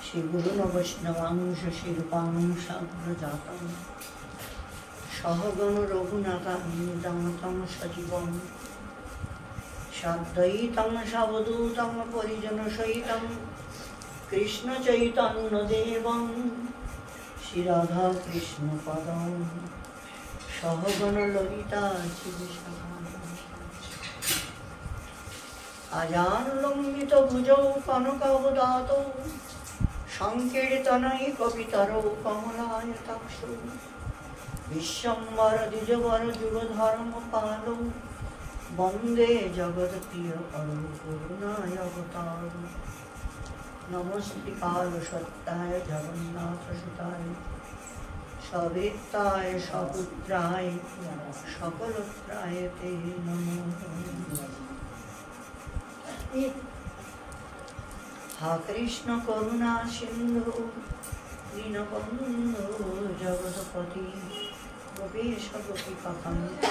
श्रीगुरुन् वैष्णवांश शिरूपां साग्रजातं सहगण रघुनाथान्वितं सजीवं साद्वैतं सावधूतं परिजनसहितं कृष्णचैतन्यदेवं श्रीराधाकृष्णपदं सहगण ललिता अजानुलम्बित भुजौ कनकावदातौ संकीर्तनैकपितरौ कमलायताक्षौ विश्वम्भर द्विजवर जुगधर्मपालौ वन्दे जगत्प्रियकरौ करुणावतारौ नमस्ते कालसत्ताय जगन्नाथसुताय सवेत्ताय सपुत्राय सकलत्राय ते नमो। हा कृष्ण करुणा सिंधु दीनबंधु जगतपति गोपेश गोपिकान्त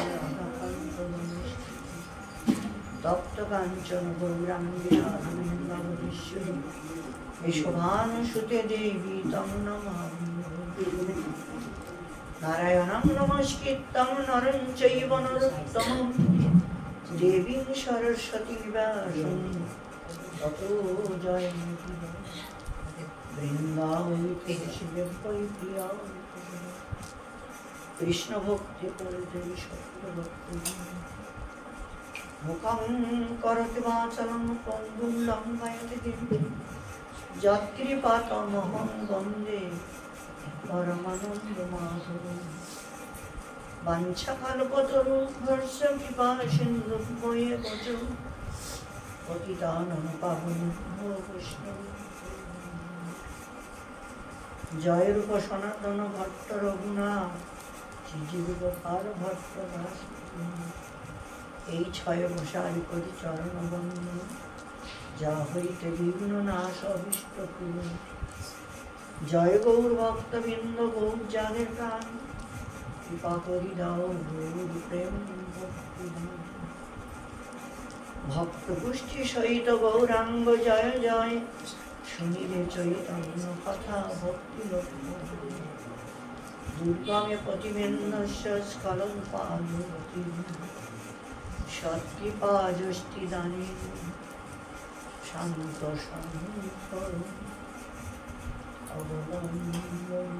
तप्त कांचन गौरांगी राधावरीश्वरी विश्वभानुसुते देवी तं नमामि। नारायणं नमस्कृतं नरं चैव नरोत्तमं देवीं सरस्वतीं व्यासं ततो जयन्ति वृन्दावै तुलसीदेवै प्रिया कृष्ण भक्ति करते सत्यभक्ति मुखं करोति वाचालं पङ्गुं लङ्घयति गिरिं यत्कृपातमहं वन्दे परमानन्दमाधवम्। वाञ्छाकल्पतरुभ्यश्च कृपासिन्धुभ्येव च पतितानं पावनेभ्यो वैष्णवेभ्यो। जय रूप सनातन भट्ट रघुनाथ শ্রীজীবকার ভট্ট দাস এই ছয় বসারি করি চরণ বন্ধু যা হইতে বিঘ্ন নাশ অভিষ্ট পূরণ। জয় গৌর ভক্তবৃন্দ গৌর যাদের প্রাণ কৃপা করি দাও গৌর প্রেম ভক্তি ভক্ত গোষ্ঠী সহিত গৌরাঙ্গ জয় জয় শুনিলে চৈতন্য কথা ভক্তি লক্ষ্য দুর্গমে পতিমেন্দস্য স্খলন পালতি সৎকৃপা যষ্টি দানে শান্ত শান্ত অবলম্বন।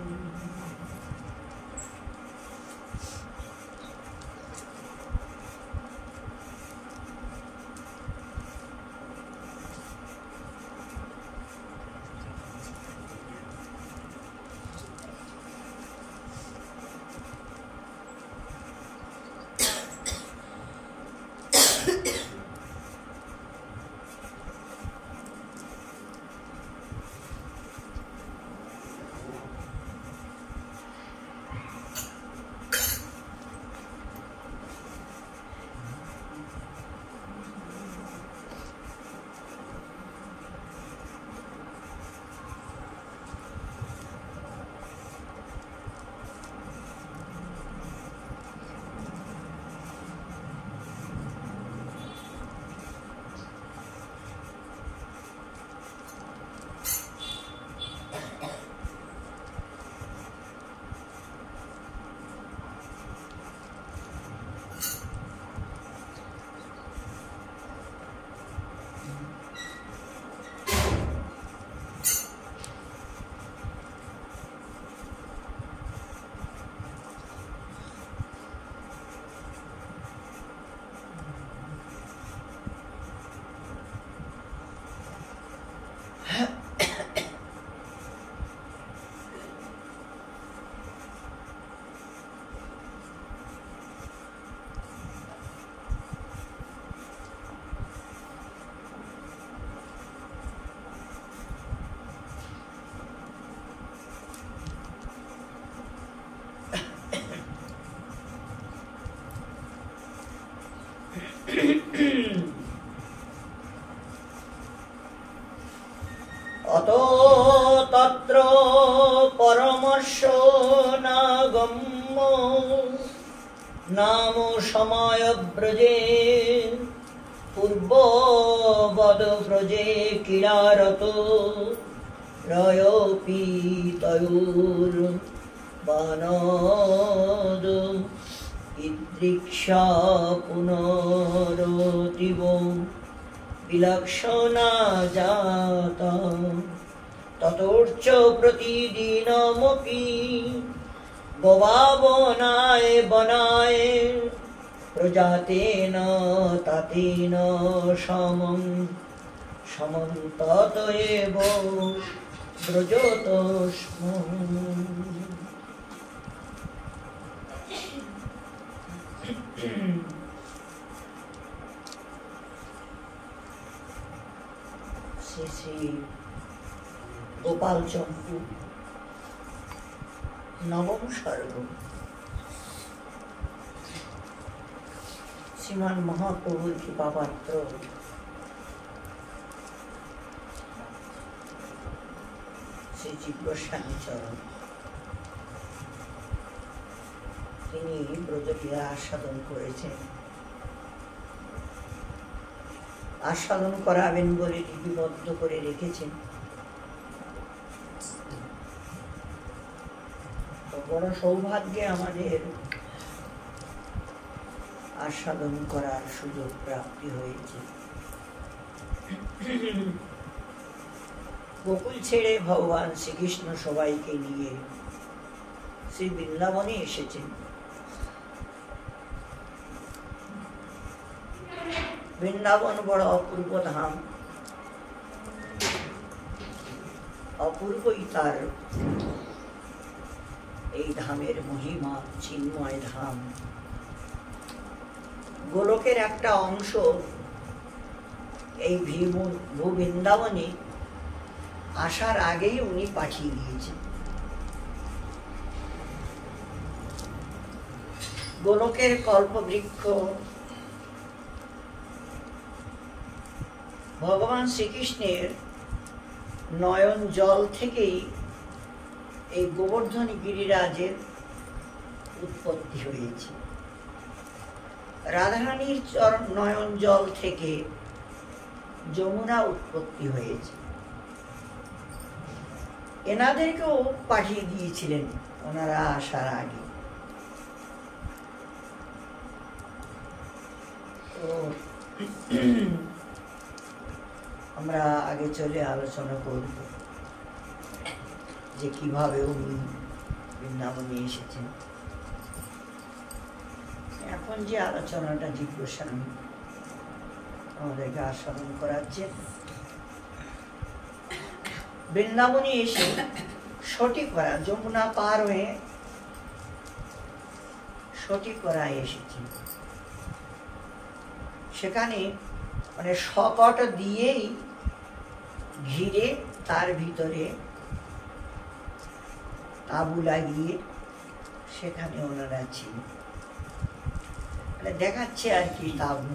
अतो तत्र परमर्शो नागम्यो नाम समायव्रजे पूर्ववद व्रजे किरारतो रयोपीतयोर्बाणाद् इदृक्षा पुनरोतिव विलक्षणा जाता ततोर्च प्रतिदिनमपि गवावनाय वनाय प्रजातेन तातेन समं समं तत एव व्रजत स्म। শ্রী শ্রী গোপাল চন্দ্র নবম সর্গ। শ্রীমান মহাপ্রভুর কৃপাপাত্র শ্রী গোস্বামী চরণ, তিনি ব্রজলীলা আস্বাদন করেছেন। আস্বাদন করাবেন বলে লিপিবদ্ধ করে রেখেছেন। বড় সৌভাগ্যে আমাদের আস্বাদন করার সুযোগ প্রাপ্তি হয়েছে। গোকুল ছেড়ে ভগবান শ্রীকৃষ্ণ সবাইকে নিয়ে শ্রী বৃন্দাবনে এসেছেন। বৃন্দাবন বড় অপূর্ব ধাম, অপূর্বই তার এই ধামের মহিমা, চিন্ময় ধাম। গোলকের একটা অংশ এই বৃন্দাবনে আসার আগেই উনি পাঠিয়ে দিয়েছেন। গোলকের কল্পবৃক্ষ ভগবান শ্রীকৃষ্ণের নয়ন জল থেকেই এই গোবর্ধনী গিরিরাজের উৎপত্তি হয়েছে। রাধারানীর নয়ন জল থেকে যমুনা উৎপত্তি হয়েছে। এনাদেরকেও পাঠিয়ে দিয়েছিলেন ওনারা আসার আগে। তো আমরা আগে চলে আলোচনা করব যে কিভাবে উনি বৃন্দাবনে এসেছেন। এখন যে আলোচনাটা জিজ্ঞাসা আমাদেরকে আস্বাদন করাচ্ছে, বৃন্দাবনে এসে সঠিকরা যমুনা পার হয়ে সঠিকরা এসেছে। সেখানে মানে শকট দিয়েই ঘিরে তার ভিতরে তাঁবু লাগিয়ে সেখানে ওনারা ছিল। দেখাচ্ছে আর কি তাঁবু,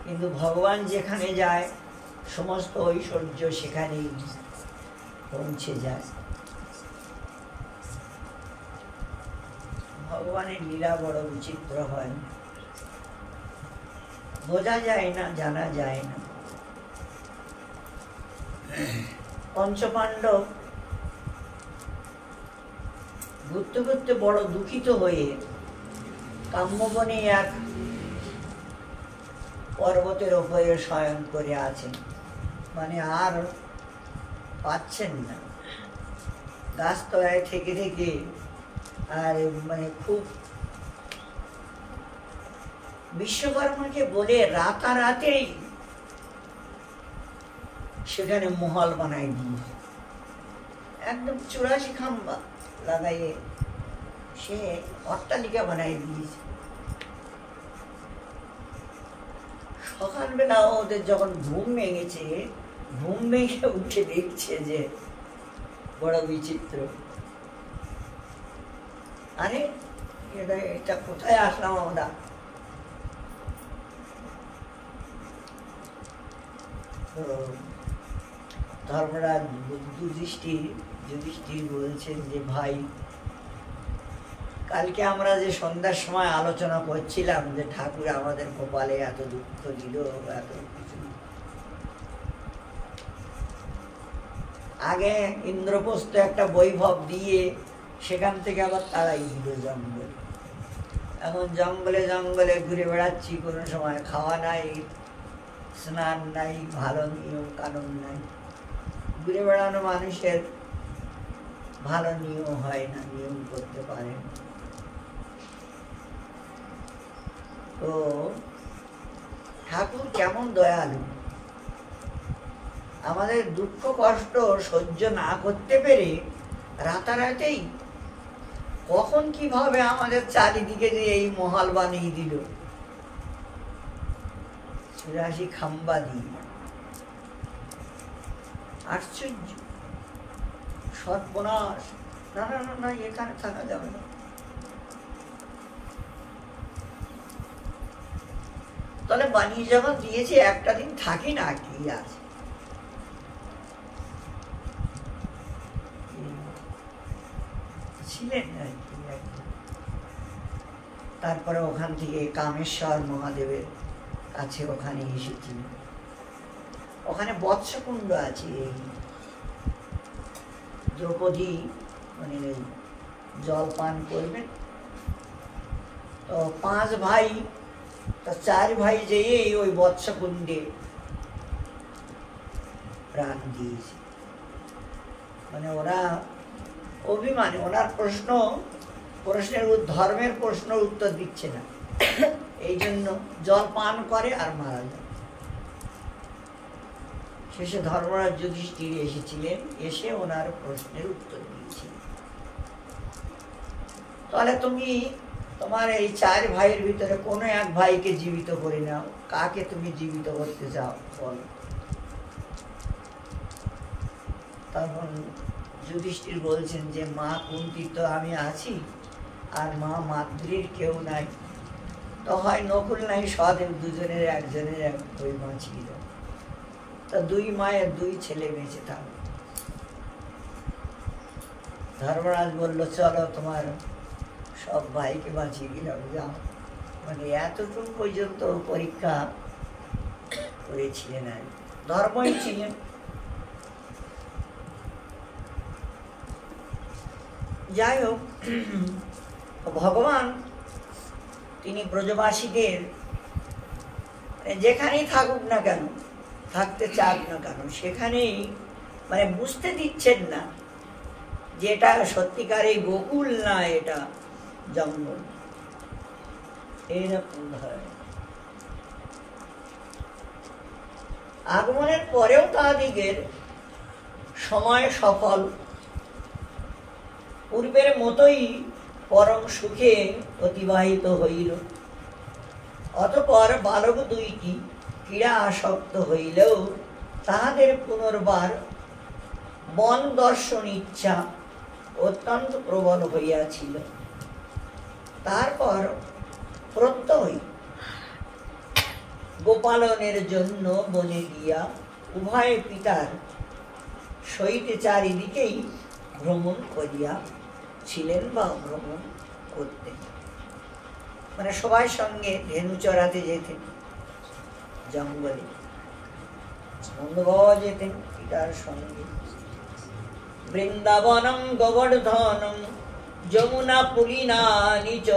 কিন্তু ভগবান যেখানে যায় সমস্ত ঐশ্বর্য সেখানেই পৌঁছে যায়। ভগবানের লীলা বড় বিচিত্র হয়, বোঝা যায় না, জানা যায় না। পঞ্চপাণ্ডব ঘুরতে ঘুরতে বড় দুঃখিত হয়ে কাম্যবনে এক পর্বতের ওপরে শয়ন করে আছেন। মানে আর পাচ্ছেন না, গাছতলায় থেকে থেকে আর মানে খুব বিশ্বকর্মাকে বলে রাতারাতেই সেখানে মহল বানাই দিয়ে একদম 84 খাম্বা লাগাইয়ে সে অট্টালিকা বানাই দিয়েছে। সকালবেলা ওদের যখন ঘুম ভেঙেছে, ঘুম ভেঙে উঠে দেখছে যে বড় বিচিত্র, আরে এটা কোথায় আসলাম আমরা। ধর্মরাজ যুধিষ্ঠির বলছেন যে ভাই, কালকে আমরা যে সন্ধ্যার সময় আলোচনা করছিলাম যে ঠাকুর আমাদের কপালে এত দুঃখ দিল, এত কিছু, আগে ইন্দ্রপ্রস্থ একটা বৈভব দিয়ে সেখান থেকে আবার তাড়াই দিল জঙ্গল। এখন জঙ্গলে জঙ্গলে ঘুরে বেড়াচ্ছি, কোনো সময় খাওয়া নাই, স্নান নাই, ভালো নিয়ম কানুন নাই। ঘুরে বেড়ানো মানুষের ভালো নিয়ম হয় না, নিয়ম করতে পারে না। তো ঠাকুর কেমন দয়ালু, আমাদের দুঃখ কষ্ট সহ্য না করতে পেরে রাতারাতেই কখন কিভাবে আমাদের চারিদিকে যে এই মহল বানিয়ে দিল, 84 খাম্বা দিয়ে। আশ্চর্য, সর্বনাশ। না না না না, এখানে থাকা যাবে না। তাহলে বানিয়ে যখন দিয়েছে একটা দিন থাকি না, কি আছে। ছিলেন আর কি। তারপরে ওখান থেকে কামেশ্বর মহাদেবের কাছে ওখানে এসেছিলেন। ওখানে বৎসকুণ্ড আছে, এই দ্রৌপদী মানে জল পান করবেন। তো 5 ভাই, তো 4 ভাই যেয়ে ওই বৎসকুণ্ডে প্রাণ দিয়েছে। মানে ওরা অভিমানী, ওনার প্রশ্নের ধর্মের প্রশ্নের উত্তর দিচ্ছে না, এই জন্য জল পান করে আর মারা যায়। শেষে ধর্মরাজ যুধিষ্ঠির এসেছিলেন, এসে ওনার প্রশ্নের উত্তর দিয়েছিলেন। তাহলে তুমি তোমার এই 4 ভাইয়ের ভিতরে কোনো এক ভাইকে জীবিত করে নাও, কাকে তুমি জীবিত করতে চাও বলো। তখন যুধিষ্ঠির বলছেন যে মা কুন্তির তো আমি আছি, আর মা মাদ্রির কেউ নাই, তো হয় নকুল নাই সহদেব, দুজনের একজনের এক ওই বাঁচিয়ে দাও। তো 2 মায়ের 2 ছেলে বেঁচে থাকবে। ধর্মরাজ বলল চলো তোমার সব ভাইকে বাঁচিয়ে দিলাম, যাও। মানে এতটুকু পর্যন্ত পরীক্ষা করেছিলেন আর ধর্মই ছিলেন। যাই হোক, ভগবান তিনি ব্রজবাসীদের যেখানেই থাকুক না কেন, থাকতে চাক না কেন, সেখানেই মানে বুঝতে দিচ্ছেন না যে এটা সত্যিকার এই গোকুল না, এটা জঙ্গল। এইরকম ধরে আগমনের পরেও তাহাদিগের সময় সফল, পূর্বের মতোই পরম সুখে অতিবাহিত হইল। অতঃপর বালক 2টি ক্রীড়া আসক্ত হইলেও তাহাদের পুনর্বার বন দর্শন ইচ্ছা অত্যন্ত প্রবল হইয়াছিল। তারপর প্রত্যয় গোপালনের জন্য বনে গিয়া উভয় পিতার সহিত চারিদিকেই ভ্রমণ করিয়া ছিলেন বা ভ্রমণ করতেন। মানে সবাই সঙ্গে ধেনু চড়াতে যেতেন, জঙ্গলে নন্দবাবা যেতেন পিতার সঙ্গে। বৃন্দাবনম গোবর্ধনম যমুনা পুলিনানি চ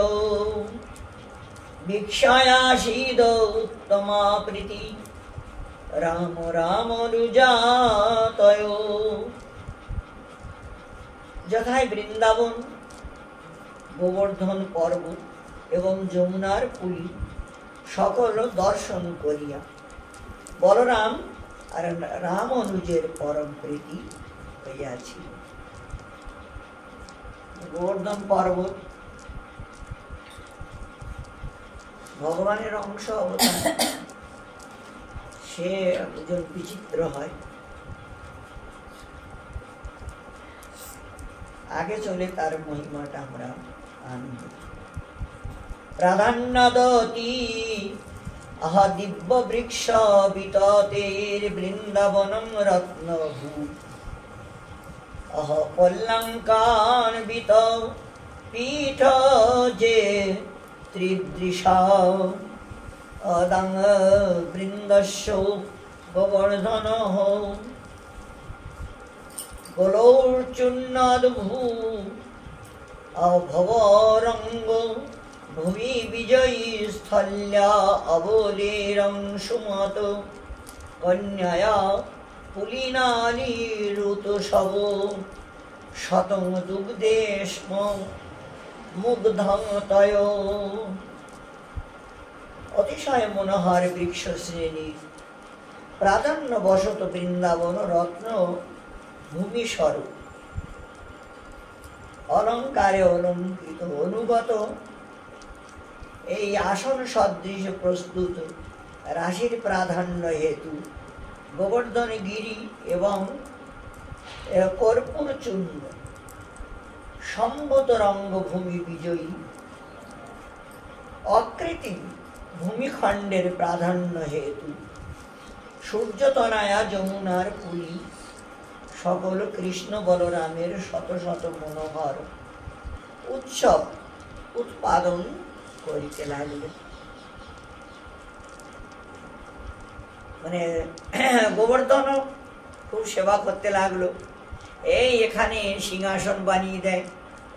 ভিক্ষায়াসীদ উত্তমা প্রীতি রাম রাম রুজাতয়। যথায় বৃন্দাবন, গোবর্ধন পর্বত এবং যমুনার পুরী সকল দর্শন করিয়া বলরাম আর রাম অনুজের পরম প্রীতি হইয়াছিল। গোবর্ধন পর্বত ভগবানের অংশ অবতার, সে একজন বিচিত্র হয়। আগে চলে তার মহিমাটা আমরা আনব। প্রাধান্য দতি আহ দিব্য বৃক্ষ বিততের বৃন্দাবনম রত্নভূ আহ পল্লঙ্কান বিত পীঠ যে ত্রিদৃশা অদং বৃন্দস্য গোবর্ধন। কলৌর্চুন্নদ্ভূ অভবরঙ্গ ভূমি বিজয়ী স্থল্যা অবলেরং সুমত কন্যায়া পুলিনালীরুতসব শতং দুগ্ধেস্ম মুগ্ধং তয়। অতিশয় মনোহর বৃক্ষ শ্রেণী প্রাধান্য বশত বৃন্দাবন রত্ন ভূমি স্বরূপ অলঙ্কারে অলঙ্কৃত অনুগত এই আসন সদৃশ প্রস্তুত রাশির প্রাধান্য হেতু গোবর্ধন গিরি এবং কর্পূর চূর্ণ সম্মত রঙ্গভূমি বিজয়ী অকৃতি ভূমিখণ্ডের প্রাধান্য হেতু সূর্যতনায়া যমুনার পুরী সকল কৃষ্ণ বলরামের শত শত মনোহর উৎসব উৎপাদন করিতে লাগলেন। মানে গোবর্ধন খুব সেবা করতে লাগলো। এই এখানে সিংহাসন বানিয়ে দেয়,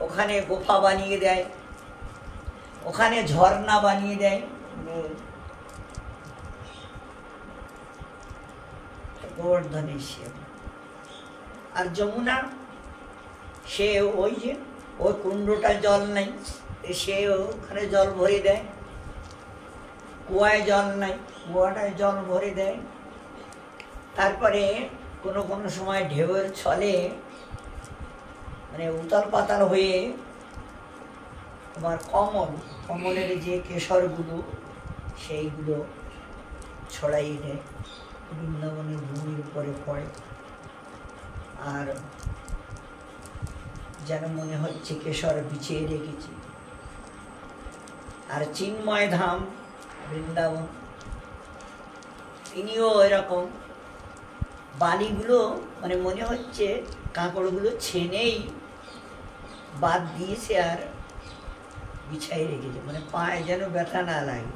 ওখানে গোফা বানিয়ে দেয়, ওখানে ঝর্ণা বানিয়ে দেয়। গোবর্ধনের সেবা। আর যমুনা সে ওই যে ওই কুণ্ডটা জল নাই, সে ওখানে জল ভরে দেয়। কুয়ায় জল নাই, কুয়াটায় জল ভরে দেয়। তারপরে কোনো কোনো সময় ঢেউয়ের ছলে মানে উতাল পাতাল হয়ে তোমার কমলের যে কেশরগুলো সেইগুলো ছড়াই দেয়, বৃন্দাবনের ভূমির উপরে পড়ে। আর যেন মনে হচ্ছে কেশর বিছিয়ে রেখেছি। আর চিন্ময় ধাম বৃন্দাবন, তিনিও এরকম বালিগুলো মানে মনে হচ্ছে কাঁকড়গুলো ছেনেই বাদ দিয়েছে আর বিছাই রেখেছে, মানে পায়ে যেন ব্যথা না লাগে,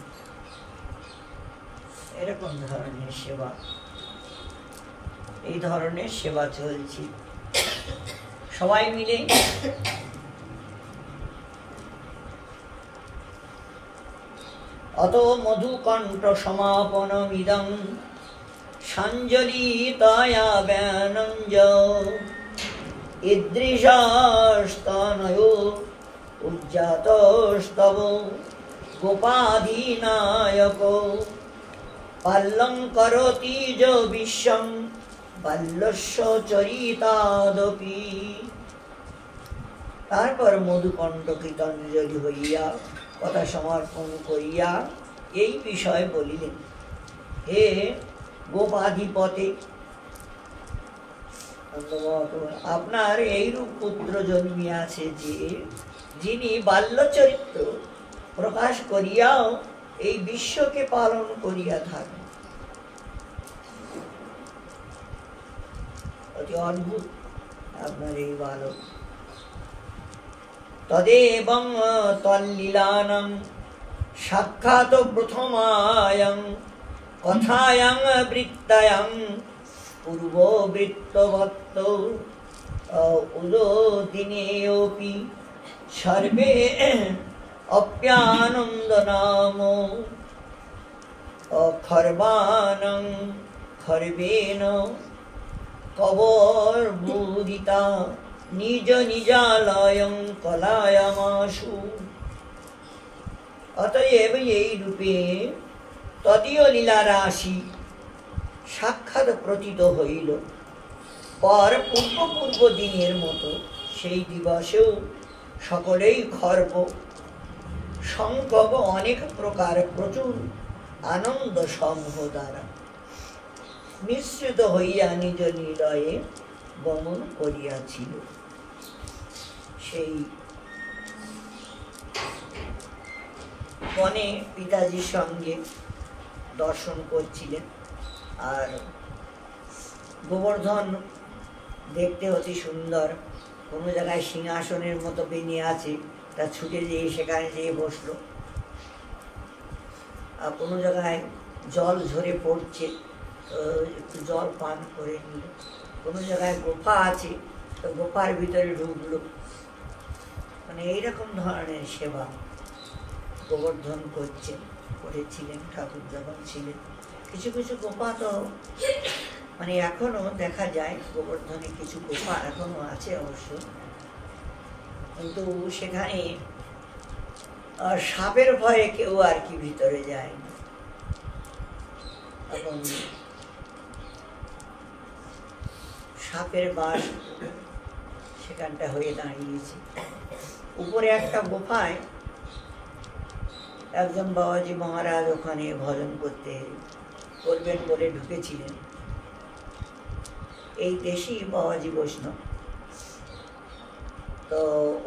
এরকম ধরনের সেবা। এই ধরনের সেবা চলছে সবাই মিলে। অত মধুকণ্ঠ সমাপনমিদং সাঞ্জলিতায়া ব্যানঞ্জ ঈদৃশাস্তনয় উজ্জাতস্তব গোপাধীনায়ক পাল্লং করতি য বিশ্বং বাল্যস্য চরিতাদপি। তারপর মধুকণ্ঠ কৃতাঞ্জলি হইয়া কথা সমর্পণ করিয়া এই বিষয় বলিলেন, হে গোপাধিপতে, আপনার এইরূপ পুত্র জন্মিয়াছে যে যিনি বাল্য চরিত্র প্রকাশ করিয়াও এই বিশ্বকে পালন করিয়া থাকেন। অতি অদ্ভুত আপনার এই বালক। তদেবং তল্লীলানাং সাক্ষাৎ প্রথমায়াং কথায়াং বৃত্তায়াং পূর্ববৃত্তবত্ত উদোদিনেऽপি সর্বে অপ্যানন্দনাম খর্বাণং খর্বেণ কবর্বুদিতা নিজ নিজালয়ং কলায়ামাশু। অতএব এই রূপে তদীয় লীলা রাশি সাক্ষাৎ প্রতীত হইল। পর পূর্ব দিনের মতো সেই দিবসেও সকলেই খর্ব সংকব অনেক প্রকার প্রচুর আনন্দ সমূহ দ্বারা মিশ্রিত হইয়া নিজ নিলয়ে গমন করিয়াছিল। সেই বনে পিতাজির সঙ্গে দর্শন করছিলেন। আর গোবর্ধন দেখতে অতি সুন্দর, কোনো জায়গায় সিংহাসনের মতো বেরিয়ে আছে, তা ছুটে যেয়ে সেখানে যেয়ে বসলো। আর কোনো জায়গায় জল ঝরে পড়ছে, একটু জল পান করে নিল। কোনো জায়গায় গোফা আছে, তো গোপার ভিতরে ঢুকলো, মানে এইরকম ধরনের সেবা গোবর্ধন করেছিলেন ঠাকুর যখন ছিলেন। কিছু কিছু গোপা তো মানে এখনো দেখা যায়, গোবর্ধনে কিছু গোপা এখনো আছে অবশ্য, কিন্তু সেখানে সাপের ভয়ে কেউ আর কি ভিতরে যায় না। এখন সাপের বাস সেখানটা হয়ে দাঁড়িয়েছে। উপরে একটা গোফায় একজন বাবাজি মহারাজ ওখানে ভজন করবেন বলে ঢুকেছিলেন। এই দেশি বাবাজি বৈষ্ণব, তো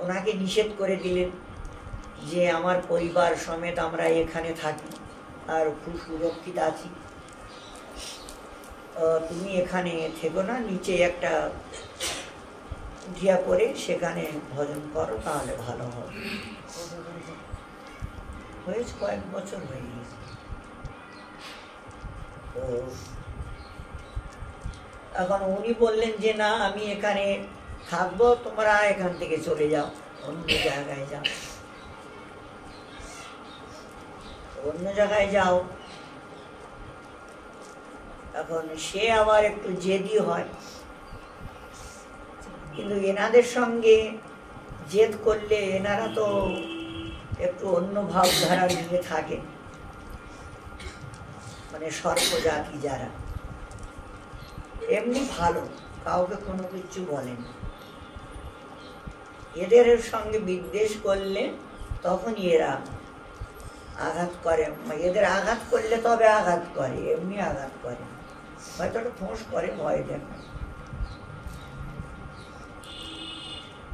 ওনাকে নিষেধ করে দিলেন যে আমার পরিবার সমেত আমরা এখানে থাকি আর খুব সুরক্ষিত আছি, তুমি এখানে থেকো না, নিচে একটা উঠিয়া করে সেখানে ভজন করো, তাহলে ভালো হবে। হয়েছে কয়েক বছর হয়ে গেছে। তো এখন উনি বললেন যে না, আমি এখানে থাকবো, তোমরা এখান থেকে চলে যাও, অন্য জায়গায় যাও, অন্য জায়গায় যাও। এখন সে আবার একটু জেদি হয়, কিন্তু এনাদের সঙ্গে জেদ করলে এনারা তো একটু অন্য ভাবধারা নিয়ে থাকে, মানে সর্প জাতি যারা, এমনি ভালো, কাউকে কোনো কিছু বলেন। এদের সঙ্গে বিদ্বেষ করলে তখনই এরা আঘাত করে, এদের আঘাত করলে তবে আঘাত করে, এমনি আঘাত করে, হয়তো একটা ফোঁস করে, ভয় দেখে।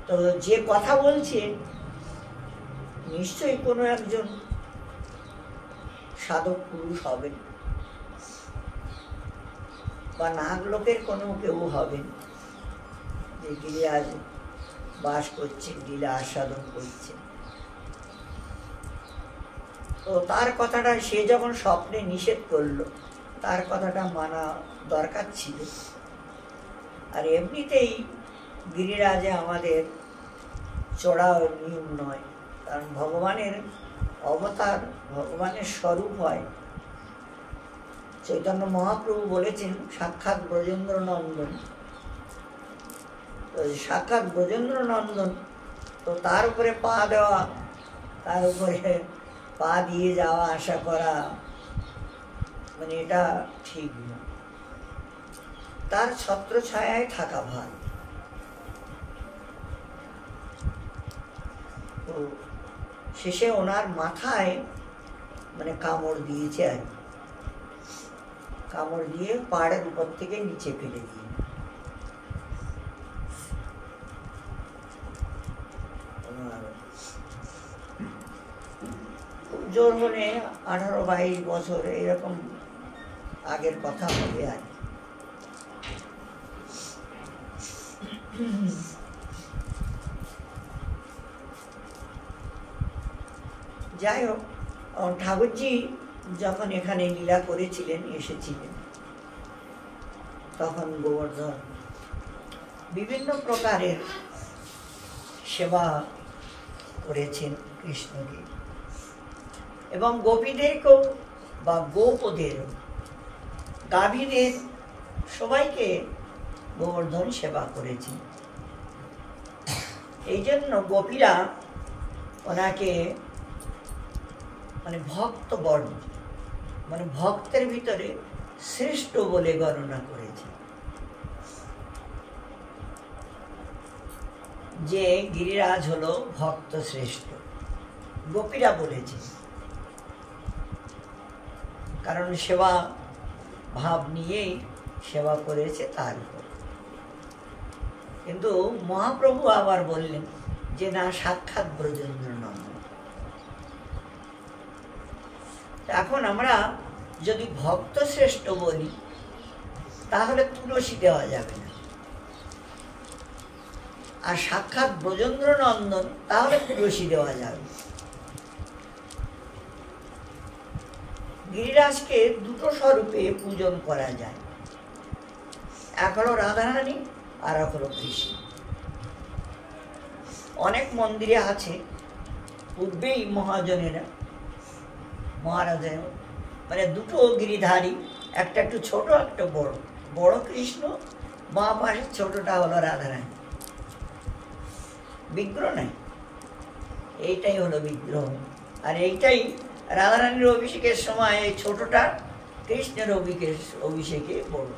তো যে কথা বলছে নিশ্চয়ই কোনো একজন সাধক পুরুষ হবেন, বা নাগলোকের কোনো কেউ হবেন, যে গিরিরাজ বাস করছেন, লীলা আস্বাদন করছেন। তো তার কথাটা সে যখন স্বপ্নে নিষেধ করলো, তার কথাটা মানা দরকার ছিল। আর এমনিতেই গিরিরাজে আমাদের চড়া নিয়ম নয়, কারণ ভগবানের অবতার, ভগবানের স্বরূপ হয়। চৈতন্য মহাপ্রভু বলেছেন সাক্ষাৎ ব্রজেন্দ্র নন্দন, তো সাক্ষাৎ ব্রজেন্দ্র নন্দন, তো তার উপরে পা দেওয়া, তার উপরে পা দিয়ে যাওয়া আশা করা, মানে এটা ঠিক না। তার ছত্রছায়ায় থাকা ভালো। তো শেষে ওনার মাথায় মানে কামড় দিয়েছে আর কি, কামড় দিয়ে পাহাড়ের উপর থেকে নিচে ফেলে দিয়ে, জোর হলে 18-22 বছর এরকম আগের কথা হবে আর কি। যাই হোক, ঠাকুরজি যখন এখানে লীলা করেছিলেন, এসেছিলেন, তখন গোবর্ধন বিভিন্ন প্রকারের সেবা করেছেন কৃষ্ণকে, এবং গোপীদেরকেও বা গোপদের, গাভীদের, সবাইকে গোবর্ধন সেবা করেছেন। এই জন্য গোপীরা ওনাকে মানে ভক্ত বর্ণ, মানে ভক্তের ভিতরে শ্রেষ্ঠ বলে গণনা করেছে, যে গিরিরাজ হলো ভক্ত শ্রেষ্ঠ, গোপীরা বলেছে, কারণ সেবা ভাব নিয়েই সেবা করেছে তার উপর। কিন্তু মহাপ্রভু আবার বললেন যে না, সাক্ষাৎ ব্রজেন্দ্র নন্দন। এখন আমরা যদি ভক্ত শ্রেষ্ঠ বলি, তাহলে তুলসী দেওয়া যাবে না, আর সাক্ষাৎ ব্রজেন্দ্র নন্দন, তাহলে তুলসী দেওয়া যাবে। গিরিরাজকে দুটো স্বরূপে পূজন করা যায়, এক হলো রাধারানী আর এক হলো কৃষ্ণ। অনেক মন্দিরে আছে, পূর্বেই মহাজনেরা মহারাজের মানে দুটো গিরিধারী, একটা একটু ছোট একটা বড়, বড় কৃষ্ণ, বাঁ পাশে ছোটটা হলো রাধারানী, বিগ্রহ নাই, এইটাই হলো বিগ্রহ। আর এইটাই রাধারানীর অভিষেকের সময় এই ছোটটা কৃষ্ণের অভিষেকে বড়।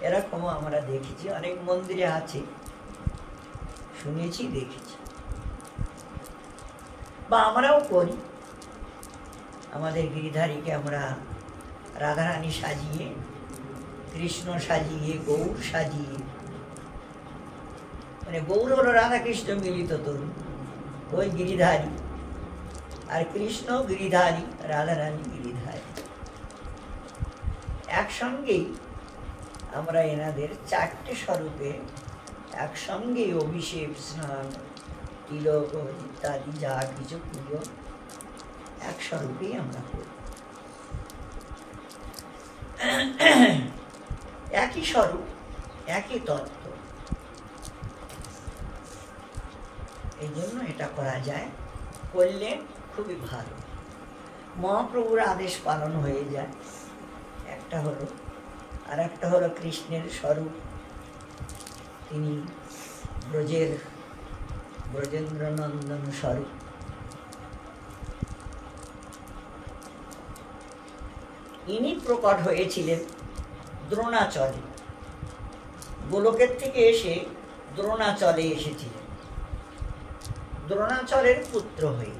এরকমও আমরা দেখেছি, অনেক মন্দিরে আছে, শুনেছি, দেখেছি, বা আমরাও করি। আমাদের গিরিধারীকে আমরা রাধারানী সাজিয়ে, কৃষ্ণ সাজিয়ে, গৌর সাজিয়ে, মানে গৌর হলো রাধা কৃষ্ণ মিলিত তরুণ, ওই গিরিধারী, আর কৃষ্ণ গিরিধারী, রাধারানী গিরিধারী, একসঙ্গেই আমরা এনাদের চারটে স্বরূপে একসঙ্গেই অভিষেক, স্নান, তিলক ইত্যাদি যা কিছু পুজো এক স্বরূপেই আমরা করি। একই স্বরূপ, একই তত্ত্ব, এই জন্য এটা করা যায়, করলে খুবই ভালো। মহাপ্রভুর আদেশ পালন হয়ে যায়, একটা হলো। আর একটা হলো কৃষ্ণের স্বরূপ, তিনি ব্রজেন্দ্রনন্দন স্বরূপ। ইনি প্রকট হয়েছিলেন দ্রোণাচলে, গোলকের থেকে এসে দ্রোণাচলে এসেছিলেন, দ্রোণাচলের পুত্র হয়ে।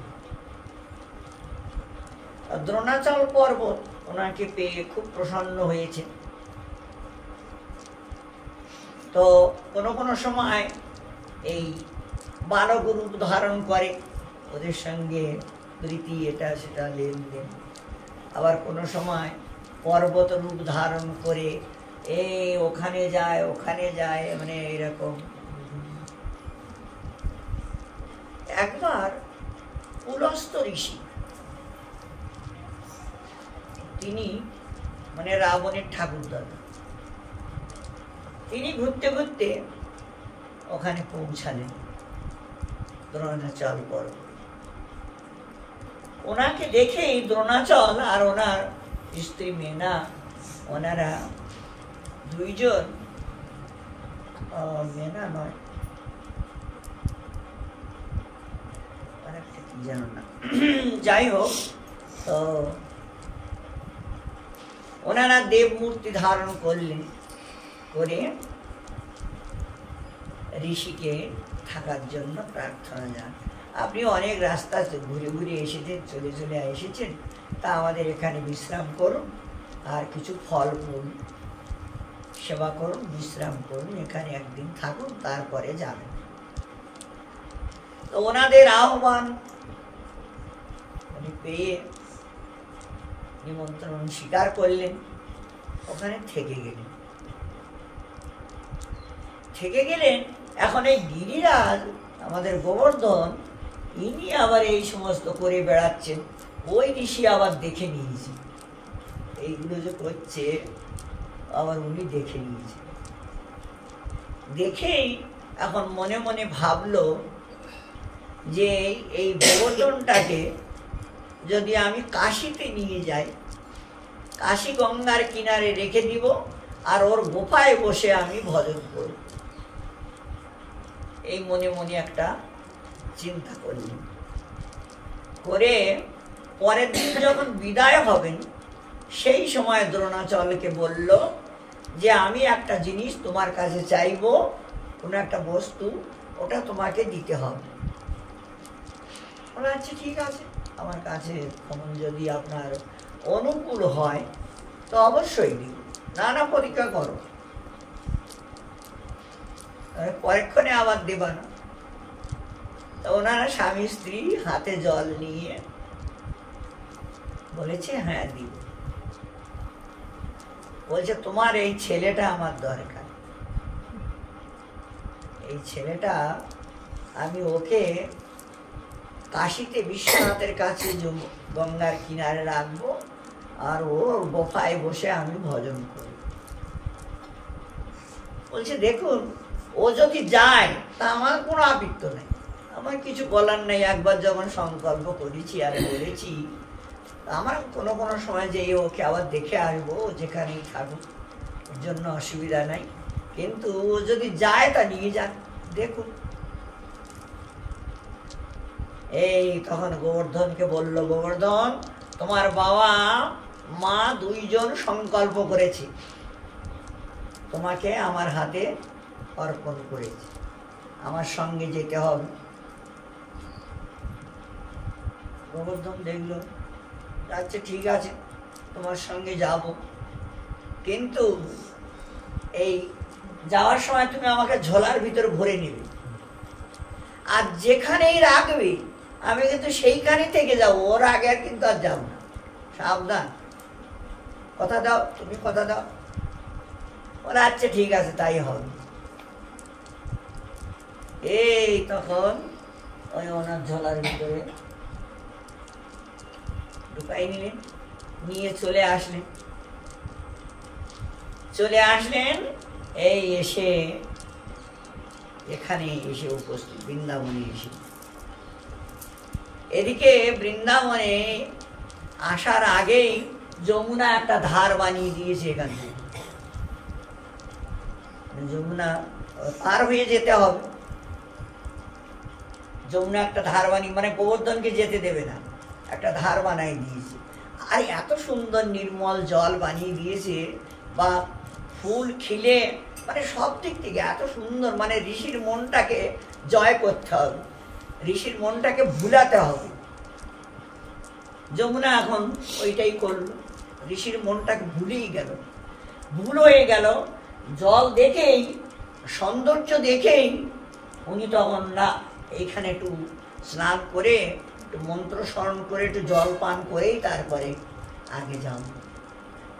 দ্রোণাচল পর্বত ওনাকে পেয়ে খুব প্রসন্ন হয়েছে। তো কোনো কোনো সময় এই বালক রূপ ধারণ করে, ওদের সঙ্গে প্রীতি, এটা সেটা লেনদেন। আবার কোনো সময় পর্বত রূপ ধারণ করে ওখানে যায়, মানে এরকম। একবার পুলস্ত ঋষি, তিনি মানে রাবণের ঠাকুরদাদা, তিনি ঘুরতে ঘুরতে ওখানে পৌঁছালেন দ্রোণাচল পর্বত। ওনাকে দেখেই দ্রোণাচল আর ওনার স্ত্রী মেনা, ওনারা দুইজন, মেনা নয়, কি জানো না, যাই হোক, তো ওনারা দেব মূর্তি ধারণ করলেন, করে ঋষিকে থাকার জন্য প্রার্থনা জানান। আপনি অনেক রাস্তা ঘুরে ঘুরে এসেছেন, চলে চলে এসেছেন, তা আমাদের এখানে বিশ্রাম করুন, আর কিছু ফল ফুল সেবা করুন, বিশ্রাম করুন, এখানে একদিন থাকুন, তারপরে যাবেন। তো ওনাদের আহ্বান উনি পেয়ে নিমন্ত্রণ স্বীকার করলেন, ওখানে থেকে গেলেন। এখন এই গিরিরাজ আমাদের গোবর্ধন, ইনি আবার এই সমস্ত করে বেড়াচ্ছেন, ওই ঋষি আবার দেখে নিয়েছে এইগুলো যে করছে, আবার উনি দেখে নিয়েছে। দেখেই এখন মনে মনে ভাবলো যে এই গোবর্ধনটাকে যদি আমি কাশীতে নিয়ে যাই, কাশী গঙ্গার কিনারে রেখে দিব, আর ওর গোফায় বসে আমি ভজন করব। এই মনে মনে একটা চিন্তা করলেন। করে পরের দিন যখন বিদায় হবেন, সেই সময় দ্রোণাচলকে বলল যে আমি একটা জিনিস তোমার কাছে চাইবো, কোনো একটা বস্তু, ওটা তোমাকে দিতে হবে। আচ্ছা ঠিক আছে, আমার কাছে তখন যদি আপনার অনুকূল হয় তো অবশ্যই দিব, নানা পরীক্ষা করো, পরীক্ষণে আবার দেবা না। তো ওনারা স্বামী স্ত্রী হাতে জল নিয়ে বলেছে হ্যাঁ দিব। বলছে তোমার এই ছেলেটা আমার দরকার, এই ছেলেটা আমি ওকে কাশীতে বিশ্বনাথের কাছে গঙ্গার কিনারে রাখবো, আর ওর গোফায় বসে আমি ভজন করব। বলছে দেখুন, ও যদি যায় তা আমার কোনো আপত্ত নেই, আমার কিছু বলার নেই। একবার যখন সংকল্প করেছি আর বলেছি, আমার কোনো কোনো সময় যে ওকে আবার দেখে আসবো, ও যেখানেই থাকুক, ওর জন্য অসুবিধা নাই। কিন্তু ও যদি যায় তা নিয়ে যান, দেখুন। এই তখন গোবর্ধনকে বলল, গোবর্ধন, তোমার বাবা মা দুইজন সংকল্প করেছে, তোমাকে আমার হাতে অর্পণ করেছে, আমার সঙ্গে যেতে হবে। গোবর্ধন দেখল, আচ্ছা ঠিক আছে, তোমার সঙ্গে যাব, কিন্তু এই যাওয়ার সময় তুমি আমাকে ঝোলার ভিতর ভরে নেবে, আর যেখানেই রাখবে আমি কিন্তু সেইখানে থেকে যাবো, ওর আগে আর কিন্তু আর যাবো না, সাবধান, কথা দাও, তুমি কথা দাও। বলে আচ্ছা ঠিক আছে, তাই হবে। এই তখন ওই ওনার ঝোলার ভিতরে ঢুকাই নিলেন, নিয়ে চলে আসলেন। এই এসে এখানে এসে উপস্থিত, বৃন্দাবনে এসে। এদিকে বৃন্দাবনে আসার আগেই যমুনা একটা ধার বানিয়ে দিয়েছে, এখান থেকে যমুনা পার হয়ে যেতে হবে। যমুনা একটা ধার বানিয়ে, মানে গোবর্ধনকে যেতে দেবে না, একটা ধার বানাই দিয়েছে। আর এত সুন্দর নির্মল জল বানিয়ে দিয়েছে, বা ফুল খিলে, মানে সব দিক থেকে এত সুন্দর। মানে ঋষির মনটাকে জয় করতে হবে, ঋষির মনটাকে ভুলাতে হবে। যমুনা এখন ওইটাই করলো, ঋষির মনটাকে ভুলেই গেল, ভুল হয়ে গেল। জল দেখেই, সৌন্দর্য দেখেই উনি তখন না, এইখানে একটু স্নান করে, একটু মন্ত্র স্মরণ করে, একটু জল পান করেই তারপরে আগে যাব,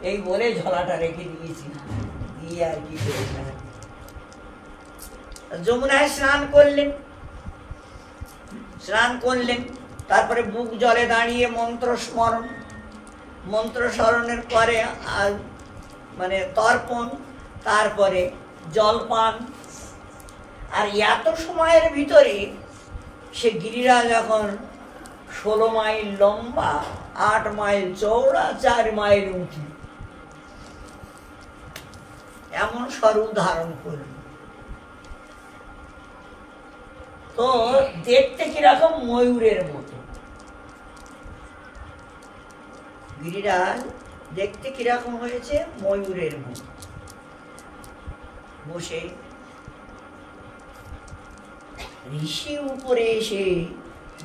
এই বলে ঝোলাটা রেখে দিয়েছি, দিয়ে আর কি করেছেন। যমুনায় স্নান করলেন, তারপরে বুক জলে দাঁড়িয়ে মন্ত্র স্মরণের পরে মানে তর্পণ, তারপরে জলপান। আর এত সময়ের ভিতরে সে গিরিরাজ এখন 16 মাইল লম্বা, 8 মাইল চওড়া, 4 মাইল উঁচু, এমন স্বরূপ ধারণ করল। তো দেখতে কিরকম ময়ূরের মতো, গিরিরাজ দেখতে কিরকম হয়েছে, ময়ূরের মতো বসে। ঋষি উপরে এসে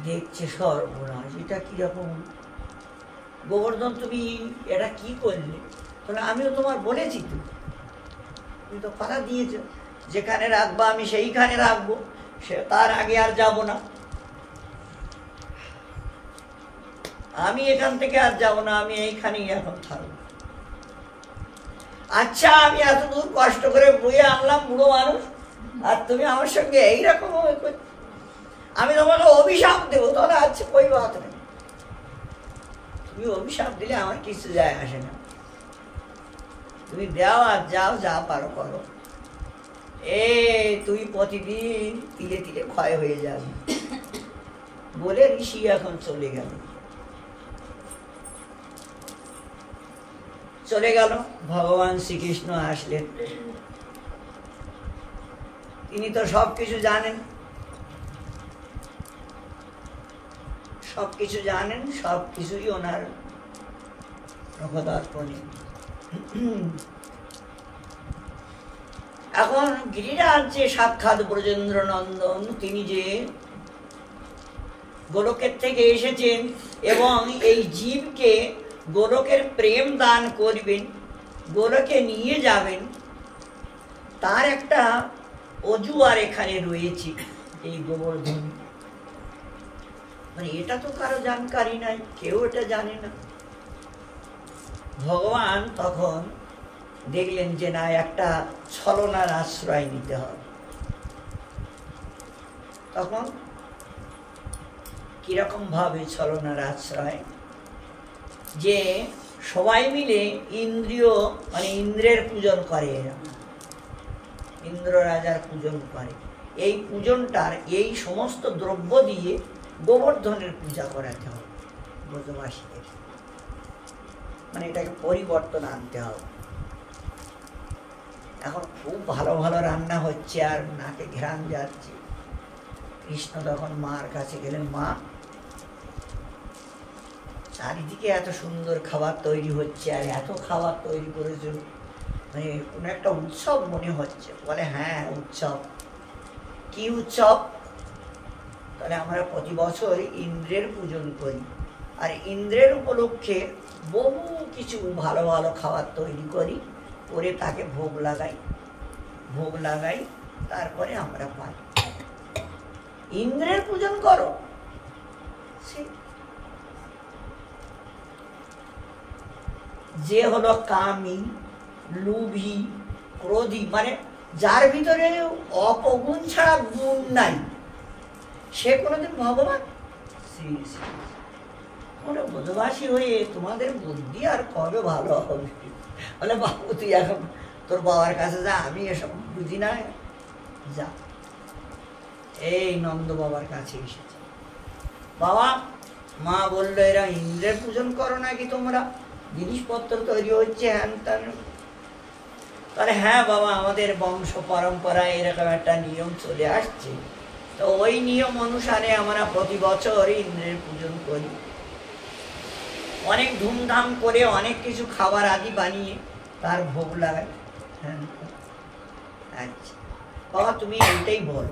দেখছে, সর্বনাশ, এটা কিরকম, গোবর্ধন তুমি এটা কি করলে? তাহলে আমিও তোমার বলেছি, তুমি তো কথা দিয়েছ, যেখানে রাখবা আমি সেইখানে রাখবো, সে তার আগে আর যাব না, আমি এখান থেকে আর যাব না, আমি এইখানেই এখন থাকবো। আচ্ছা, আমি এত দূর কষ্ট করে বয়ে আনলাম, বুড়ো মানুষ, আর তুমি আমার সঙ্গে এইরকম আমি তোমাকে অভিশাপ দেবো? তাহলে আচ্ছা, কই বাত নেই, তুমি অভিশাপ দিলে আমার কিছু যায় আসে না, তুমি দাও আর যাও, যা পারো করো, তুই প্রতিদিন তিলে তিলে ক্ষয় হয়ে যাবে, বলে ঋষি এখন চলে গেল। ভগবান শ্রীকৃষ্ণ আসলেন, তিনি তো সবকিছু জানেন, সবকিছুই ওনার নখদর্পণে। এখন গিরিরাজ যে সাক্ষাৎ ব্রজেন্দ্র নন্দন, তিনি যে গোলকের থেকে এসেছেন এবং এই জীবকে গোলকের প্রেম দান করবেন, গোলকে নিয়ে যাবেন, তার একটা অজুয়ার এখানে রয়েছে এই গোবর্ধন। মানে এটা তো কারো জানকারি নাই, কেউ এটা জানে না। ভগবান তখন দেখলেন যে না, একটা ছলনার আশ্রয় নিতে হবে। তখন কিরকম ভাবে ছলনার আশ্রয়, যে সবাই মিলে ইন্দ্রিয়, মানে ইন্দ্রের পূজন করে, ইন্দ্র রাজার পূজন করে। এই পূজনটার এই সমস্ত দ্রব্য দিয়ে গোবর্ধনের পূজা করাতে হবে ব্রজবাসীদের, মানে এটাকে পরিবর্তন আনতে হবে। এখন খুব ভালো ভালো রান্না হচ্ছে আর নাকে ঘ্রাণ যাচ্ছে। কৃষ্ণ তখন মার কাছে গেলেন, মা চারিদিকে এত সুন্দর খাবার তৈরি হচ্ছে আর এত খাবার তৈরি করেছ, মানে কোনো একটা উৎসব মনে হচ্ছে। বলে হ্যাঁ উৎসব। কি উৎসব? তাহলে আমরা প্রতি বছর ইন্দ্রের পূজন করি আর ইন্দ্রের উপলক্ষে বহু কিছু ভালো ভালো খাবার তৈরি করি, করে তাকে ভোগ লাগাই, তারপরে আমরা পাই। ইন্দ্রের পূজন করো, যে হলো কামী, লোভী, ক্রোধী, মানে যার ভিতরে অপগুণ ছাড়া গুণ নাই, সে কোনোদিন ভগবান? ব্রজবাসী হয়ে তোমাদের বুদ্ধি আর কবে ভালো হবে? বলে বাবু তুই এখন তোর বাবার কাছে যা, আমি এসব বুঝি না, যা। এই নন্দ বাবার কাছে এসেছে। বাবা, মা বললো এরা ইন্দ্রের পূজন করো নাকি তোমরা? জিনিসপত্র তৈরি হচ্ছে হ্যান ত্যান। তাহলে হ্যাঁ বাবা, আমাদের বংশ পরম্পরায় এরকম একটা নিয়ম চলে আসছে, তো ওই নিয়ম অনুসারে আমরা প্রতি বছর ইন্দ্রের পূজন করি, অনেক ধুমধাম করে অনেক কিছু খাবার আদি বানিয়ে তার ভোগ লাগাই। হ্যাঁ আচ্ছা বাবা, তুমি এইটাই বল,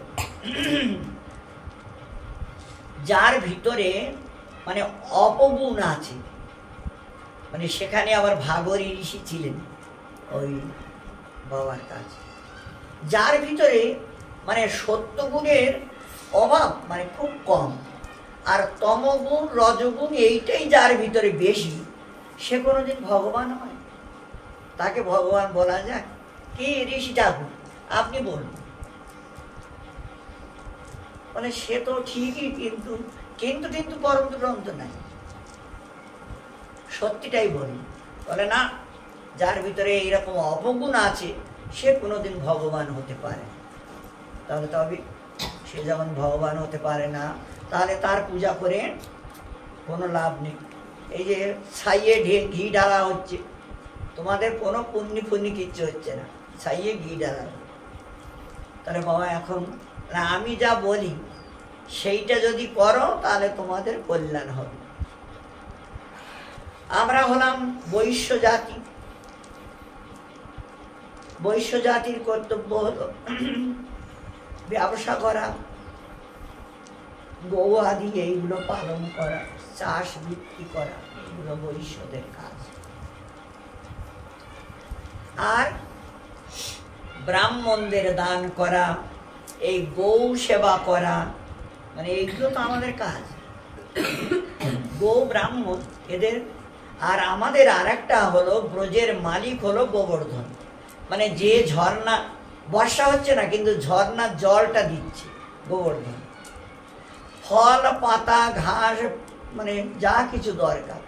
যার ভিতরে মানে অপগুণ আছে, মানে সেখানে আবার ভাগরী ঋষি ছিলেন ওই বাবার কাছে, যার ভিতরে মানে সত্যগুণের অভাব মানে খুব কম, আর তমগুণ রজগুণ এইটাই যার ভিতরে বেশি, সে কোনোদিন ভগবান হয়? তাকে ভগবান বলা যায়? কে ঋষি ঠাকুর আপনি বলুন। মানে সে তো ঠিকই, কিন্তু কিন্তু কিন্তু পরম গ্রন্থ নাই, সত্যিটাই বলি। বলে না, যার ভিতরে এইরকম অপগুণ আছে সে কোনোদিন ভগবান হতে পারে। তাহলে তবে সে যখন ভগবান হতে পারে না, তাহলে তার পূজা করে কোনো লাভ নেই। এই যে ছাইয়ে ঘি ঢালা হচ্ছে, তোমাদের কোনো পুণ্যি ফুন্নি কিচ্ছু হচ্ছে না, ছাইয়ে ঘি ঢালা। তাহলে বাবা এখন আমি যা বলি সেইটা যদি করো তাহলে তোমাদের কল্যাণ হবে। আমরা হলাম বৈশ্য জাতি, বৈশ্য জাতির কর্তব্য হলো ব্যবসা করা, গৌ আদি এইগুলো পালন করা, চাষ বিক্রি করা, এগুলো বৈশ্যদের কাজ। আর ব্রাহ্মণদের দান করা, এই গৌ সেবা করা, মানে এইগুলো তো আমাদের কাজ। গৌ ব্রাহ্মণ এদের। আর আমাদের আর একটা হলো ব্রজের মালিক হলো গোবর্ধন, মানে যে ঝর্ণা, বর্ষা হচ্ছে না কিন্তু ঝর্ণার জলটা দিচ্ছে গোবর্ধন, ফল পাতা ঘাস মানে যা কিছু দরকার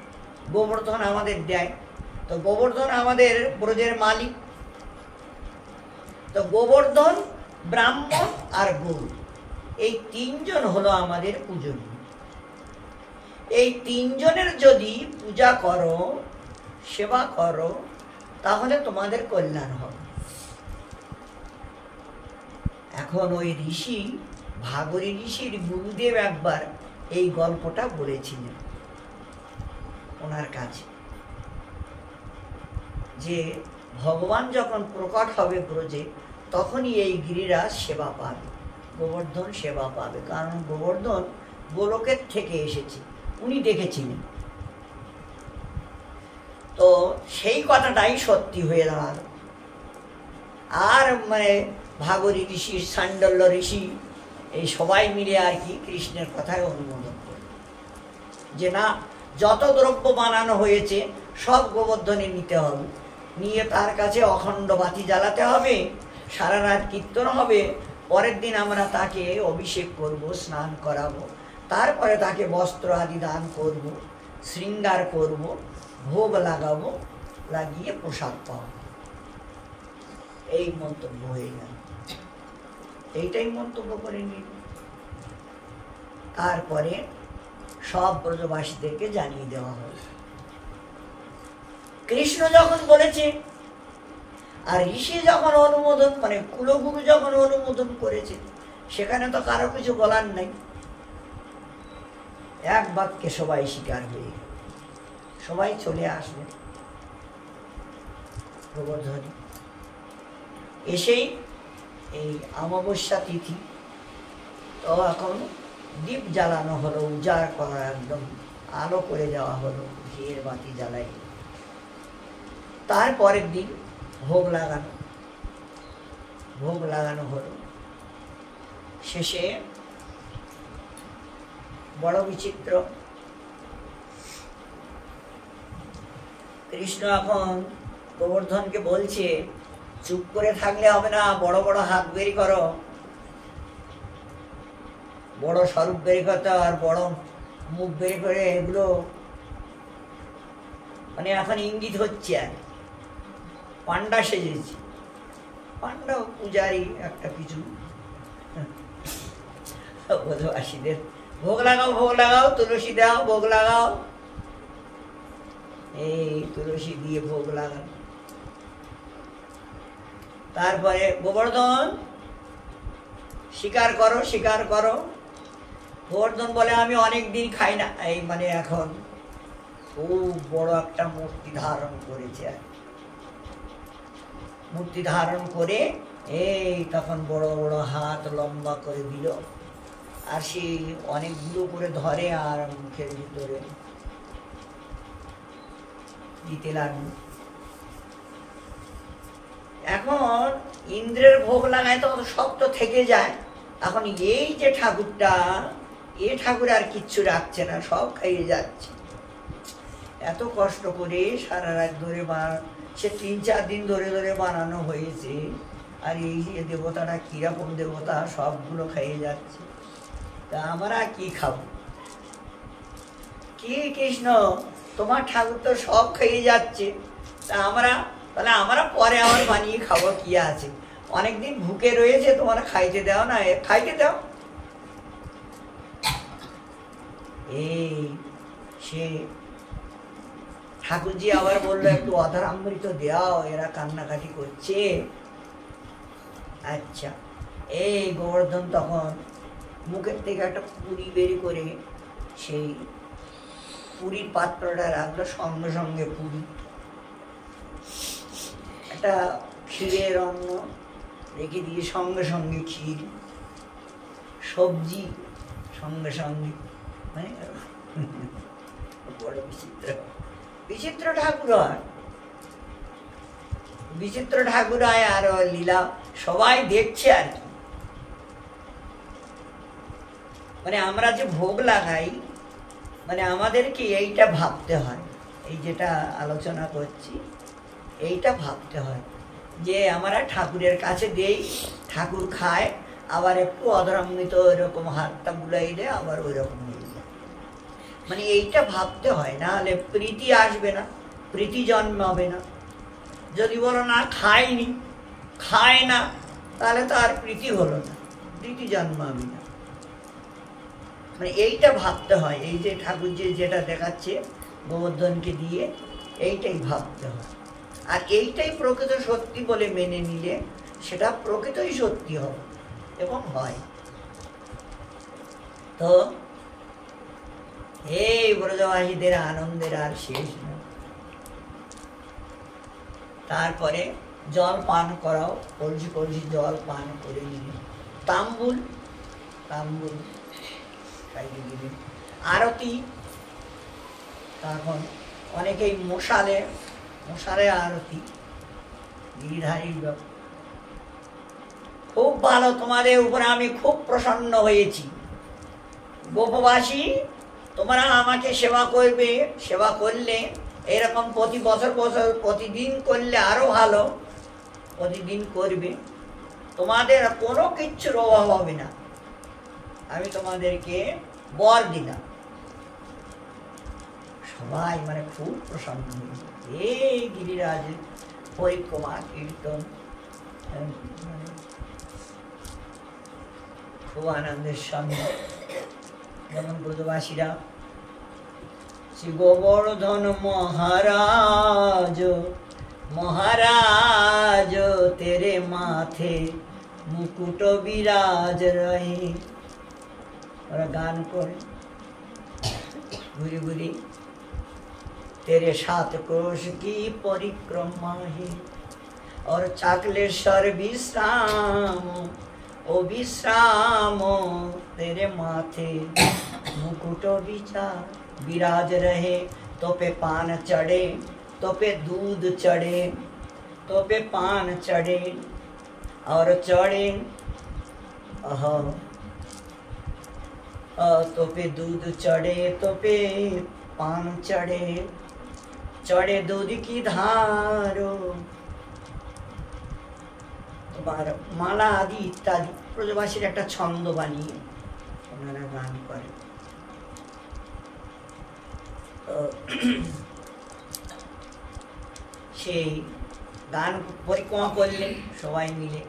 গোবর্ধন আমাদের দেয়। তো গোবর্ধন আমাদের ব্রজের মালিক। তো গোবর্ধন, ব্রাহ্মণ আর গরু, এই তিনজন হলো আমাদের পূজনীয়। এই তিনজনের যদি পূজা করো, সেবা করো, তাহলে তোমাদের কল্যাণ হবে। এখন ওই ঋষি ভাগরী ঋষির গুরুদেব একবার এই গল্পটা বলেছিলেন ওনার কাছে, যে ভগবান যখন প্রকট হবে ব্রজে, তখনই এই গিরিরাজ সেবা পাবে, গোবর্ধন সেবা পাবে। কারণ গোবর্ধন গোলকের থেকে এসেছে, উনি দেখেছিলেন। তো সেই কথাটাই সত্যি হয়ে দাঁড়ালো। আর মানে ভাগরী ঋষি, সান্ডল্য ঋষি, এই সবাই মিলে আর কি কৃষ্ণের কথায় অনুমোদন করে, যে না, যত দ্রব্য বানানো হয়েছে সব গোবর্ধনে নিতে হবে, নিয়ে তার কাছে অখণ্ড বাতি জ্বালাতে হবে, সারা রাত কীর্তন হবে, পরের দিন আমরা তাকে অভিষেক করব, স্নান করাবো, তারপরে তাকে বস্ত্র আদি দান করব, শৃঙ্গার করব, ভোগ লাগাবো, লাগিয়ে প্রসাদ পাবো। এই মন্তব্য হয়ে গেল। এইটাই মন্তব্য করে নিল। তারপরে সব ব্রজবাসীদেরকে জানিয়ে দেওয়া হল। কৃষ্ণ যখন বলেছে আর ঋষি যখন অনুমোদন, মানে কুলগুরু যখন অনুমোদন করেছে, সেখানে তো কারো কিছু বলার নাই। এক বাক্যে সবাই স্বীকার হয়ে সবাই চলে আসবে গোবর্ধনে। এসেই এই অমাবস্যা তিথি, তো এখন দীপ জ্বালানো হলো, উজাড় করা, একদম আলো করে দেওয়া হলো, ঘিয়ের বাতি জ্বালাই। তারপরের দিন ভোগ লাগানো হলো। শেষে বড় বিচিত্র, কৃষ্ণ এখন গোবর্ধনকে বলছে, চুপ করে থাকলে হবে না, বড় বড় হাত বের করো, বড় স্বরূপ বের করতে আর বড় মুখ বের করে, এগুলো মানে এখন ইঙ্গিত হচ্ছে আর পান্ডা সেজেছি, পান্ডা পূজারি একটা কিছু। ব্রজবাসীদের ভোগ লাগাও, তুলসী দাও, ভোগ লাগাও, এই তুলসী দিয়ে ভোগ লাগান। তারপরে গোবর্ধন স্বীকার করো। গোবর্ধন বলে, আমি অনেক দিন খাই না, এই মানে এখন খুব বড় একটা মূর্তি ধারণ করেছে। মূর্তি ধারণ করে এই তখন বড় বড় হাত লম্বা করে দিল, আর সে অনেকগুলো করে ধরে আর মুখের ভিতরে দিতে লাগলো। এখন ইন্দ্রের ভোগ লাগায় তো সব তো থেকে যায়। এখন এই যে ঠাকুরটা, এ ঠাকুর আর কিচ্ছু রাখছে না, সব খাইয়ে যাচ্ছে। এত কষ্ট করে সারা রাত ধরে সে 3-4 দিন ধরে বানানো হয়েছে, আর এই যে দেবতাটা কিরকম দেবতা, সবগুলো খাইয়ে যাচ্ছে। তা আমরা কি খাবো? কি কৃষ্ণ, তোমার ঠাকুর তো সব খাইয়ে যাচ্ছে, তা তাহলে আমরা পরে আবার বানিয়ে খাবো, কি আছে, অনেকদিন ভুকে রয়েছে, তোমরা খাইতে দাও না, খাইতে দাও। এই সে ঠাকুরজি আবার বললো, একটু অধরামৃত দাও, এরা কান্নাকাটি করছে। আচ্ছা, এই গোবর্ধন তখন মুখের থেকে একটা পুরি বের করে সেই পুরীর পাত্রটা রাখলো, সঙ্গে সঙ্গে পুরি, একটা ক্ষীরের অন্ন রেখে দিয়ে সঙ্গে সঙ্গে ক্ষীর, সবজি সঙ্গে সঙ্গে, মানে বড় বিচিত্র ঠাকুর হয়, বিচিত্র ঠাকুর হয়। আর লীলা সবাই দেখছে আর কি, মানে আমরা যে ভোগ লাগাই, মানে আমাদেরকে এইটা ভাবতে হয়, এই যেটা আলোচনা করছি এইটা ভাবতে হয় যে আমরা ঠাকুরের কাছে দেই, ঠাকুর খায়, আবার একটু অধরামৃত এরকম হাতটা বুলাইলে আবার ওই রকম হয়ে যায়। মানে এইটা ভাবতে হয়, না হলে প্রীতি আসবে না, প্রীতি জন্মাবে না। যদি বলো না খায় না, তাহলে তো আর প্রীতি হলো না, প্রীতি জন্মাবে না। মানে এইটা ভাবতে হয়, এই যে ঠাকুর যেটা দেখাচ্ছে গোবর্ধনকে দিয়ে, এইটাই ভাবতে হয়। আর এইটাই প্রকৃত সত্যি বলে মেনে নিলে সেটা প্রকৃতই সত্যি হবে এবং হয়। তো এই ব্রজবাসীদের আনন্দের আর শেষ না। তারপরে জল পান করাও, কলসি কলসি জল পান করে নিলে, তাম্বুল খাইয়ে দিলেন। আরতি, তখন অনেকেই মশালে আরতি, গিরিধারী খুব ভালো, তোমাদের উপরে আমি খুব প্রসন্ন হয়েছি, গোপবাসী তোমরা আমাকে সেবা করবে, সেবা করলে এরকম প্রতি বছর প্রতিদিন করলে আরো ভালো, প্রতিদিন করবে, তোমাদের কোনো কিচ্ছুর অভাব হবে না, আমি তোমাদেরকে বর দিলাম। সবাই মানে খুব প্রসন্ন হয়েছে। এই গিরিরাজ পরিক্রমা কীর্তন খুব আনন্দের সঙ্গে যেমন ব্রজবাসীরা শ্রী গোবর্ধন মহারাজ মহারাজ তেরে মাথে মুকুট বিরাজ রহে, ওরা গান করে ঘুরি ঘুরি तेरे सात क्रोश की परिक्रमा है और चाकलेश्वर विश्राम ओ विश्राम तेरे माथे मुकुट विराज रहे, तो पे पान चढ़े तो पे दूध चढ़े तो पे पान चढ़े और चढ़े तो पे दूध चढ़े तो पे पान चढ़े चढ़े दूध की धारो, তোমার মালা আদি ইত্যাদি ব্রজবাসীর একটা ছন্দ বানিয়ে ওনারা গান করে। তো সেই গান পরিক্রমা করলেন সবাই মিলে।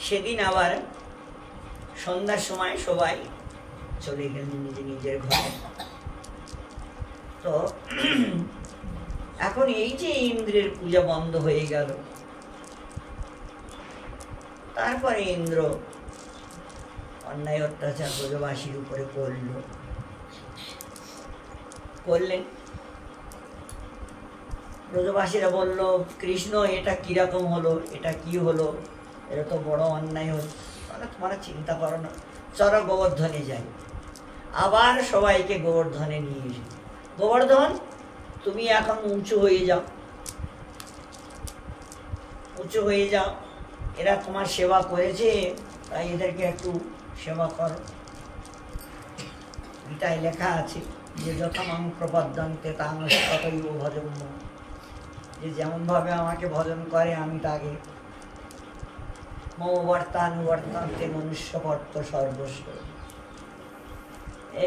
সেদিন আবার সন্ধ্যার সময় সবাই চলে গেলেন নিজে নিজের ঘরে। তো এখন এই যে ইন্দ্রের পূজা বন্ধ হয়ে গেল, তারপরে ইন্দ্র অন্যায় অত্যাচার ব্রজবাসীর উপরে করলেন। ব্রজবাসীরা বলল, কৃষ্ণ এটা কিরকম হলো, এটা কি হলো, এটা তো বড় অন্যায় হলো। তোমরা চিন্তা করো না, চলো গোবর্ধনে যাই। আবার সবাইকে গোবর্ধনে নিয়ে এসে, গোবর্ধন তুমি এখন উঁচু হয়ে যাও, উঁচু হয়ে যাও, এরা তোমার সেবা করেছে, তাই এদেরকে একটু সেবা করো। গীতায় লেখা আছে যে যথামাং প্রপদ্যন্তে তাং ততৈব ভজম্য, যে যেমন ভাবে আমাকে ভজন করে আমি তাকে মমবর্তানুবর্তন্তে মনুষ্য কর্ত সর্বস্ব।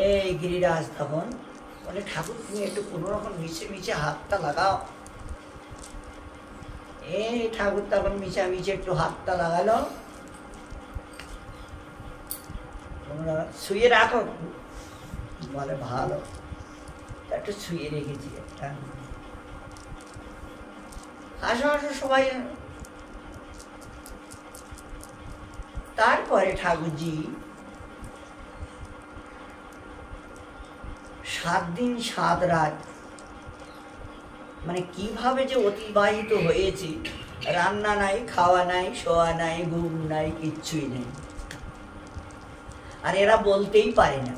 এই গিরিরাজ তখন বলে, ঠাকুর তুমি একটু কোনো রকম মিছে হাতটা লাগাও। এই ঠাকুর তখন মিছে একটু হাতটা লাগালো, তোমরা শুয়ে রাখো। বলে ভালো, একটু শুয়ে রেখেছি একটা। আসো আসো সবাই। তারপরে ঠাকুরজি 7 দিন 7 রাত মানে কিভাবে যে অতিবাহিত হয়েছে, রান্না নাই, খাওয়া নাই, শোয়া নাই, ঘুম নাই, কিচ্ছুই নেই। আর এরা বলতেই পারে না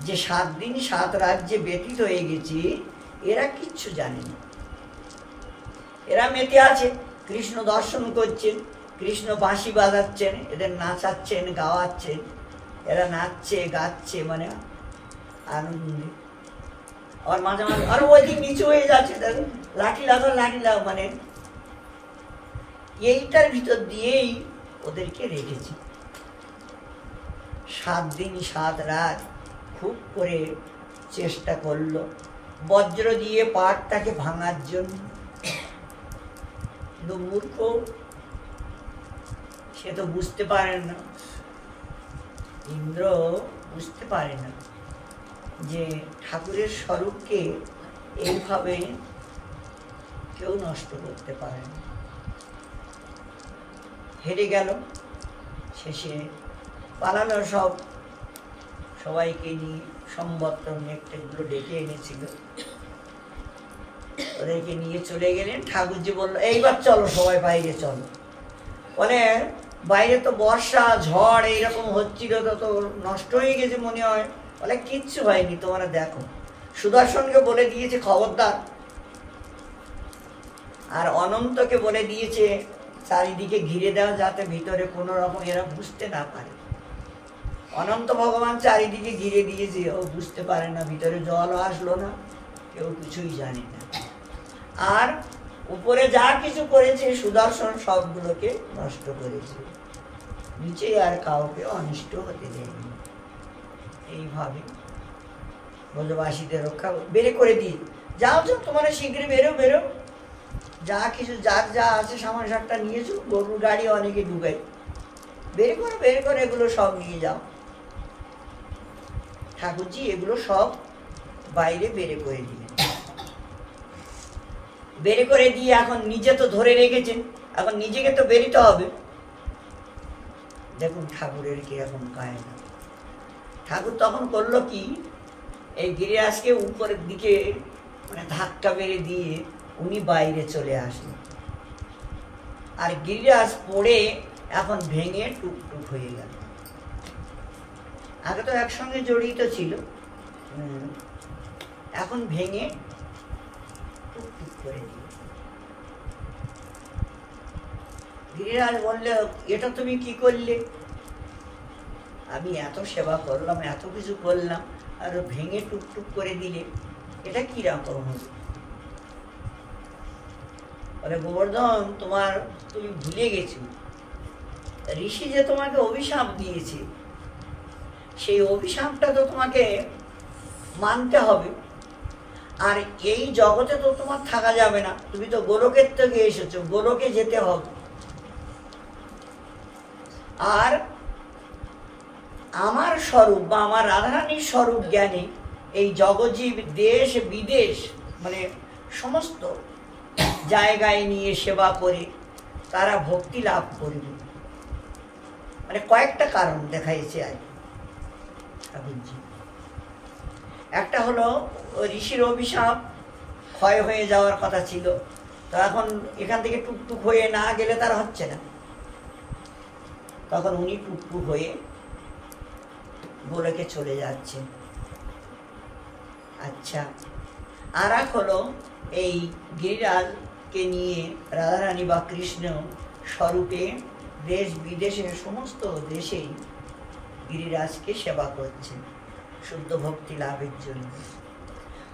যে 7 দিন 7 রাত যে ব্যতীত হয়ে গেছে, এরা কিচ্ছু জানে না। এরা মেতে আছে, কৃষ্ণ দর্শন করছেন, কৃষ্ণ বাঁশি বাজাচ্ছেন, এদের নাচাচ্ছেন, গাওয়াচ্ছেন, এরা নাচছে গাচ্ছে মানে আনন্দে। আর মাঝে মাঝে আরো ওই দিক নিচু হয়ে যাচ্ছে, লাঠি লাগাও মানে এইটার ভিতর দিয়েই ওদেরকে রেখেছি। 7 দিন 7 রাত খুব করে চেষ্টা করলো বজ্র দিয়ে পাটটাকে ভাঙার জন্য। কিন্তু মূর্খ, সে তো বুঝতে পারে না, ইন্দ্র বুঝতে পারে না যে ঠাকুরের স্বরূপকে এইভাবে কেউ নষ্ট করতে পারে না। হেরে গেল, শেষে পালালো। সবাইকে নিয়ে সম্বর্তন নেকটেগুলো ডেকে এনেছিল, ওদেরকে নিয়ে চলে গেলেন। ঠাকুরজি বললো, এইবার চলো সবাই বাইরে চলো। বলে বাইরে তো বর্ষা ঝড় এইরকম হচ্ছিল, তো নষ্ট হয়ে গেছে মনে হয়। বলে কিচ্ছু হয়নি, তোমরা দেখো। সুদর্শনকে বলে দিয়েছে খবরদার, আর অনন্তকে বলে দিয়েছে চারিদিকে ঘিরে দেওয়া, যাতে ভিতরে কোনো রকম এরা বুঝতে না পারে। অনন্ত ভগবান চারিদিকে ঘিরে দিয়েছে, ও বুঝতে পারে না, ভিতরে জলও আসলো না, কেউ কিছুই জানে না। আর উপরে যা কিছু করেছে সুদর্শন সবগুলোকে নষ্ট করেছে, নিচে আর কাউকে অনিষ্ট হতে দেয়নি। এইভাবে ব্রজবাসীদের রক্ষা বের করে দিয়ে, যাও তোমরা শীঘ্রই বেরো, যা কিছু যার যা আছে সামান সারটা নিয়েছো, গরুর গাড়ি অনেকে ডুবাই, বের করে এগুলো সব নিয়ে যাও। ঠাকুরজি এগুলো সব বাইরে বের করে দিলেন। বের করে দিয়ে এখন নিজে তো ধরে রেখেছেন, এখন নিজেকে তো বেরোতে হবে। দেখুন ঠাকুরের কিরকম কায়দা। ঠাকুর তখন করলো কি, এই গিরিরাজকে উপরের দিকে মানে ধাক্কা মেরে দিয়ে উনি বাইরে চলে আসলেন। আর গিরিরাজ পড়ে এখন ভেঙে টুকটুক হয়ে গেল। আগে তো একসঙ্গে জড়িত ছিল, এখন ভেঙে টুকটুক করে দিল। গিরিরাজ বললে, এটা তুমি কি করলে? আমি এত সেবা করলাম, এত কিছু করলাম, আর ভেঙে টুকটুক করে দিলে, এটা কি রকম হলো? বলে, গোবর্ধন তুমি ভুলে গেছো, ঋষি যে তোমাকে অভিশাপ দিয়েছে, সেই অভিশাপটা তো তোমাকে মানতে হবে। আর এই জগতে তো তোমার থাকা যাবে না, তুমি তো গোলকের থেকে এসেছো, গোলকে যেতে হবে। আর আমার স্বরূপ বা আমার রাধারানীর স্বরূপ জ্ঞানে এই জগজীব দেশ বিদেশ মানে সমস্ত জায়গায় নিয়ে সেবা করে তারা ভক্তি লাভ করবে। মানে কয়েকটা কারণ দেখাইছে আজ ঠাকুরজি। একটা হলো ঋষির অভিশাপ ক্ষয় হয়ে যাওয়ার কথা ছিল, তো এখন এখান থেকে টুকটুক হয়ে না গেলে তার হচ্ছে না, তখন উনি টুকটুক হয়ে গোলকে চলে যাচ্ছে। আচ্ছা, আর এক হলো এই গিরিরাজকে নিয়ে রাধারানী বা কৃষ্ণ স্বরূপে দেশ বিদেশের সমস্ত দেশেই গিরিরাজকে সেবা করছেন শুদ্ধ ভক্তি লাভের জন্য।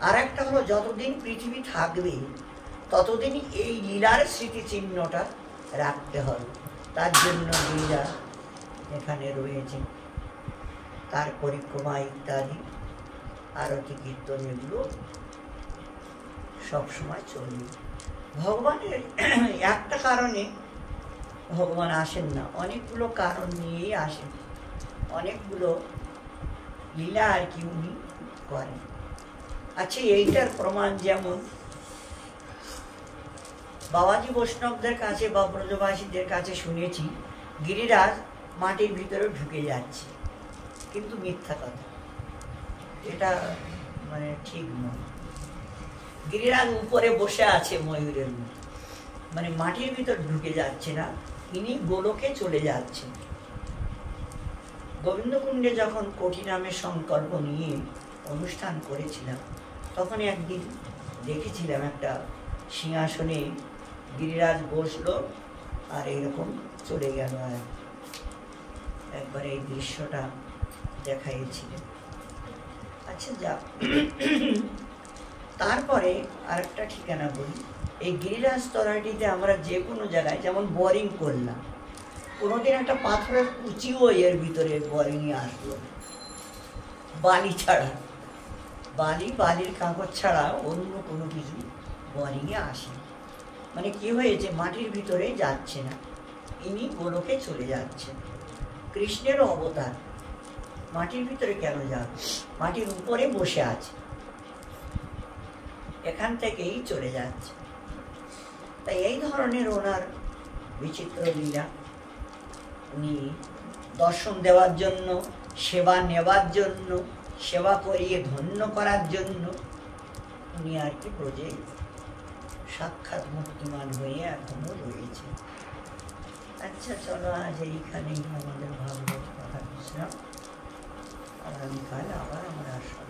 আর একটা হলো যতদিন পৃথিবী থাকবে ততদিন এই লীলার স্মৃতিচিহ্নটা রাখতে হবে, তার জন্য গিরিরাজ এখানে রয়েছে। তার পরিক্রমা ইত্যাদি আরতি কীর্তন এগুলো সবসময় চলবে। ভগবানের একটা কারণে ভগবান আসেন না, অনেকগুলো কারণ নিয়েই আসেন, অনেকগুলো লীলা আর কি উনি করেন। আচ্ছা, এইটার প্রমাণ যেমন বাবাজি বৈষ্ণবদের কাছে বা ব্রজবাসীদের কাছে শুনেছি গিরিরাজ মাটির ভিতরে ঢুকে যাচ্ছে, কিন্তু মিথ্যা কথা, এটা মানে ঠিক নয়। গিরিরাজ উপরে বসে আছে ময়ূরের মতো, মানে মাটির ভিতর ঢুকে যাচ্ছে না, ইনি গোলকে চলে যাচ্ছেন। গোবিন্দকুণ্ডে যখন কোটি নামের সংকল্প নিয়ে অনুষ্ঠান করেছিলাম, তখন একদিন দেখেছিলাম একটা সিংহাসনে গিরিরাজ বসলো আর এরকম চলে গেল, আর একবার এই দৃশ্যটা দেখাইছিলেন। আচ্ছা, যা তারপরে আরেকটা ঠিকানা বলি। এই গিরিরাজ তরাটিতে আমরা যে কোনো জায়গায় যেমন বোরিং করলাম, কোনোদিন একটা পাথরের কুচিও এর ভিতরে বোরিংয়ে আসলো, বালি ছাড়া, বালির কাগজ ছাড়া অন্য কোনো কিছু বোরিংয়ে আসে। মানে কি হয়েছে, মাটির ভিতরে যাচ্ছে না, ইনি গোলকে চলে যাচ্ছেন। কৃষ্ণেরও অবতার, মাটির ভিতরে কেন যাবে, মাটির উপরে বসে আছে, এখান থেকেই চলে যাচ্ছে। তাই এই ধরনের ওনার বিচিত্র লীলা, উনি দর্শন দেওয়ার জন্য, সেবা নেবার জন্য, সেবা করিয়ে ধন্য করার জন্য উনি আর কি ব্রজে সাক্ষাৎ মুক্তিমান হয়ে এখনো রয়েছে। আচ্ছা, চলো আজ এইখানেই আমাদের ভাগবত কথা বিশ্রাম, আগামীকাল আবার আমরা আসবো।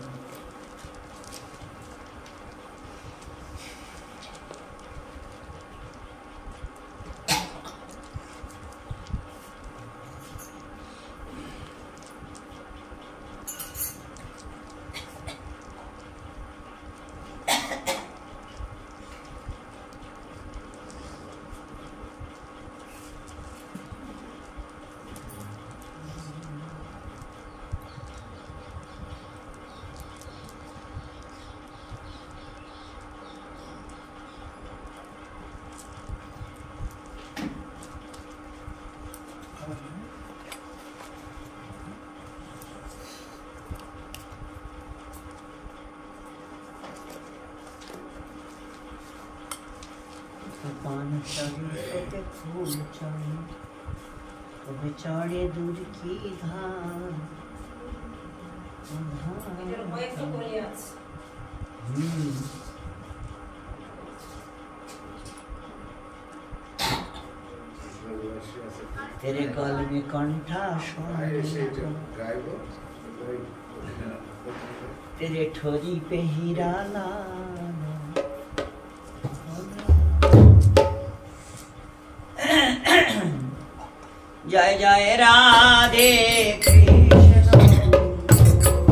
তোকে ফুল চড়ে তোকে চড়ে দূর কি ধান तेरे गल में कंठा तेरे ठोरी पे हीरा लाना जय जय राधे कृष्ण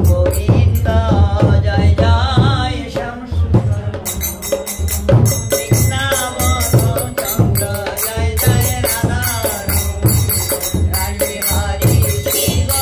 गोविंद जय जय श्याम सुंदर वृंदावन चंद्र जय जय राधा राधे हरि शिव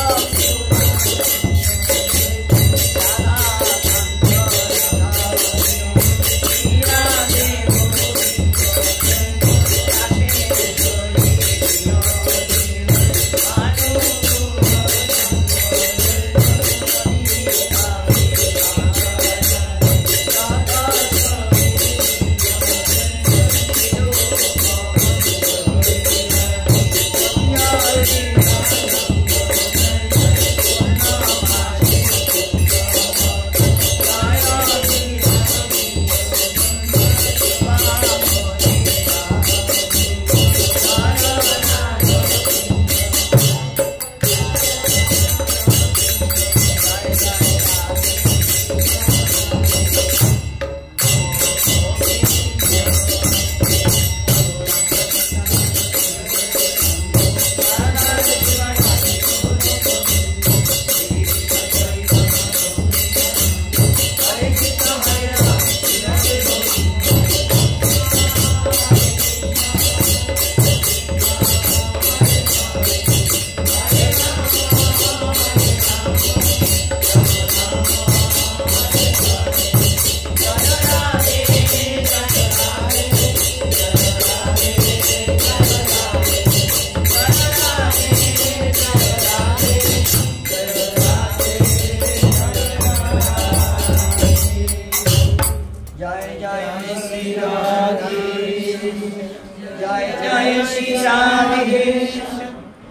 जय जय श्री राधे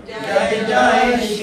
जय जय